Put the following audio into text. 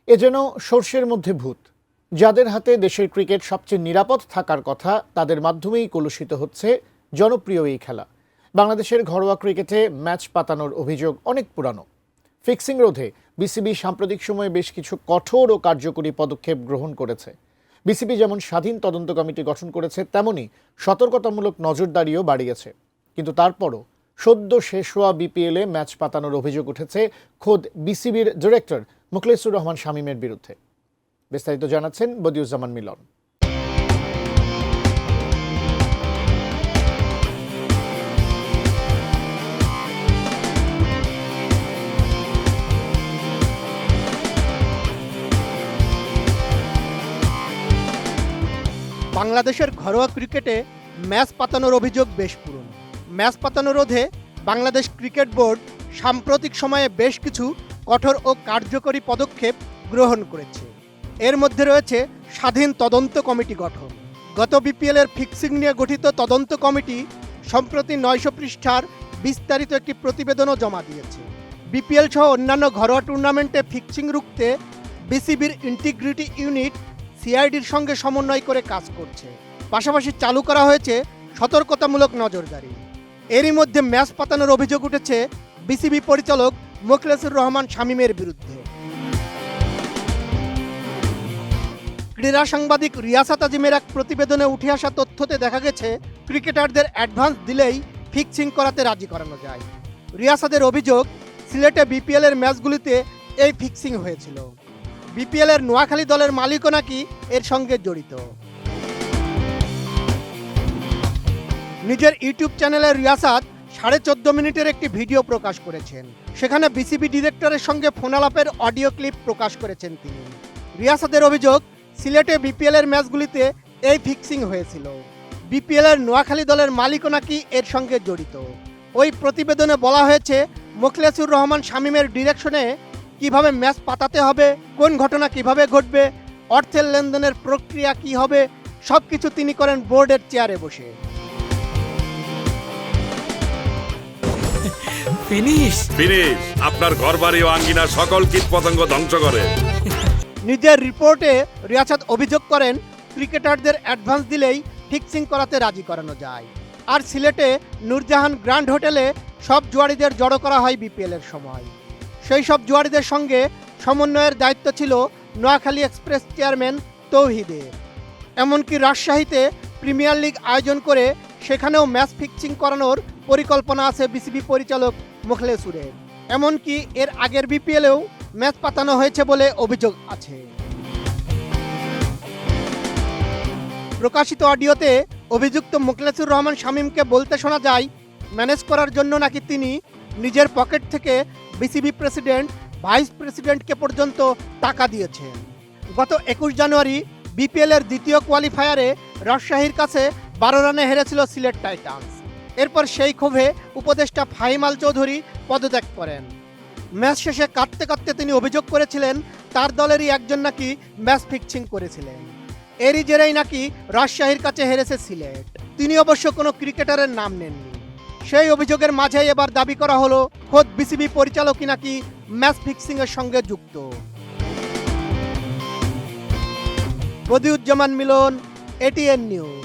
এ যেন সর্ষের মধ্যে ভূত। যাদের হাতে দেশের ক্রিকেট সবচেয়ে নিরাপদ থাকার কথা, তাদের মাধ্যমেই কলুষিত হচ্ছে জনপ্রিয় এই খেলা। বাংলাদেশের ঘরোয়া ক্রিকেটে ম্যাচ পাতানোর অভিযোগ অনেক পুরানো। ফিক্সিং রোধে বিসিবি সাম্প্রতিক সময়ে বেশ কিছু কঠোর ও কার্যকরী পদক্ষেপ গ্রহণ করেছে। বিসিবি যেমন স্বাধীন তদন্ত কমিটি গঠন করেছে, তেমনি সতর্কতামূলক নজরদারিও বাড়িয়েছে। কিন্তু তারপরও সদ্য শেষ হওয়া বিপিএলে ম্যাচ পাতানোর অভিযোগ উঠেছে খোদ বিসিবির ডিরেক্টর মুখলেসুর রহমান শামীমের বিরুদ্ধে। বিস্তারিত জানাচ্ছেন বদিউজ্জামান মিলন। বাংলাদেশের ঘরোয়া ক্রিকেটে ম্যাচ পাতানোর অভিযোগ বেশ পুরনো। ম্যাচ পাতানো রোধে বাংলাদেশ ক্রিকেট বোর্ড সাম্প্রতিক সময়ে বেশ কিছু কঠোর ও কার্যকরী পদক্ষেপ গ্রহণ করেছে। এর মধ্যে রয়েছে স্বাধীন তদন্ত কমিটি গঠন। গত বিপিএলের ফিক্সিং নিয়ে গঠিত তদন্ত কমিটি সম্প্রতি 900 পৃষ্ঠার বিস্তারিত একটি প্রতিবেদনও জমা দিয়েছে। বিপিএল সহ অন্যান্য ঘরোয়া টুর্নামেন্টে ফিক্সিং রুখতে বিসিবির ইন্টিগ্রিটি ইউনিট সিআইডির সঙ্গে সমন্বয় করে কাজ করছে। পাশাপাশি চালু করা হয়েছে সতর্কতামূলক নজরদারি। এরই মধ্যে ম্যাচ পাতানোর অভিযোগ উঠেছে বিসিবি পরিচালক মুখলেসুর রহমান শামীমের বিরুদ্ধে। ক্রীড়া সাংবাদিক রিয়াসাত আজিমের এক প্রতিবেদনে উঠে আসা তথ্যতে দেখা গেছে, ক্রিকেটারদের অ্যাডভান্স দিলেই ফিক্সিং করাতে রাজি করানো যায়। রিয়াসাতের অভিযোগ, সিলেটে বিপিএলের ম্যাচগুলিতে এই ফিক্সিং হয়েছিল। বিপিএলের নোয়াখালী দলের মালিকও নাকি এর সঙ্গে জড়িত। নিজের ইউটিউব চ্যানেলে রিয়াসাত 14.5 মিনিটের একটি ভিডিও প্রকাশ করেছেন। সেখানে বিসিবি ডিরেক্টরের সঙ্গে ফোনালাপের অডিও ক্লিপ প্রকাশ করেছেন তিনি। রিয়াসাতের অভিযোগ, সিলেটে বিপিএলের ম্যাচগুলিতে এই ফিক্সিং হয়েছিল। বিপিএলের নোয়াখালী দলের মালিকও নাকি এর সঙ্গে জড়িত। ওই প্রতিবেদনে বলা হয়েছে, মুখলেসুর রহমান শামীমের ডিরেকশনে কিভাবে ম্যাচ পাতাতে হবে, কোন ঘটনা কিভাবে ঘটবে, অর্থের লেনদেনের প্রক্রিয়া কি হবে, সবকিছু তিনি করেন বোর্ডের চেয়ারে বসে। ফিনিশ আপনার ঘরবাড়ি ও আঙ্গিনার সকল কীটপতঙ্গ ধ্বংস করে। নিজের রিপোর্টে রিয়াসাত অভিযোগ করেন, ক্রিকেটারদের অ্যাডভান্স দিলেই ফিক্সিং করাতে রাজি করানো যায়। আর সিলেটে নূরজাহান গ্র্যান্ড হোটেলে সব জুয়াড়িদের জড়ো করা হয় বিপিএলের সময়। সেই সব জুয়াড়িদের সঙ্গে সমন্বয়ের দায়িত্ব ছিল নোয়াখালী এক্সপ্রেস চেয়ারম্যান তৌহিদের। এমনকি রাজশাহীতে প্রিমিয়ার লিগ আয়োজন করে সেখানেও ম্যাচ ফিক্সিং করানোর পরিকল্পনা আছে বিসিবি পরিচালক মুখলেসুরের। এমনকি এর আগের বিপিএলেও ম্যাচ পাতানো হয়েছে বলে অভিযোগ আছে। প্রকাশিত অডিওতে অভিযুক্ত মুখলেসুর রহমান শামীমকে বলতে শোনা যায়, ম্যানেজ করার জন্য নাকি তিনি নিজের পকেট থেকে বিসিবি প্রেসিডেন্ট, ভাইস প্রেসিডেন্টকে পর্যন্ত টাকা দিয়েছেন। গত 21 জানুয়ারি বিপিএলের দ্বিতীয় কোয়ালিফায়ারে রাজশাহীর কাছে 12 রানে হেরেছিল সিলেট টাইটান্স। এরপর সেই ক্ষোভে উপদেষ্টা ফাহিম আল চৌধুরী পদত্যাগ করেন। ম্যাচ শেষে কাঁদতে কাঁদতে তিনি অভিযোগ করেছিলেন, তার দলেরই একজন নাকি ম্যাচ ফিক্সিং করেছিলেন। এরই জেরেই নাকি রাজশাহীর কাছে হেরেছে সিলেট। তিনি অবশ্য কোনো ক্রিকেটারের নাম নেননি। সেই অভিযোগের মাঝেই এবার দাবি করা হলো, খোদ বিসিবি পরিচালকই নাকি ম্যাচ ফিক্সিং এর সঙ্গে যুক্ত। বদিউজ্জামান মিলন, এটিএন নিউজ।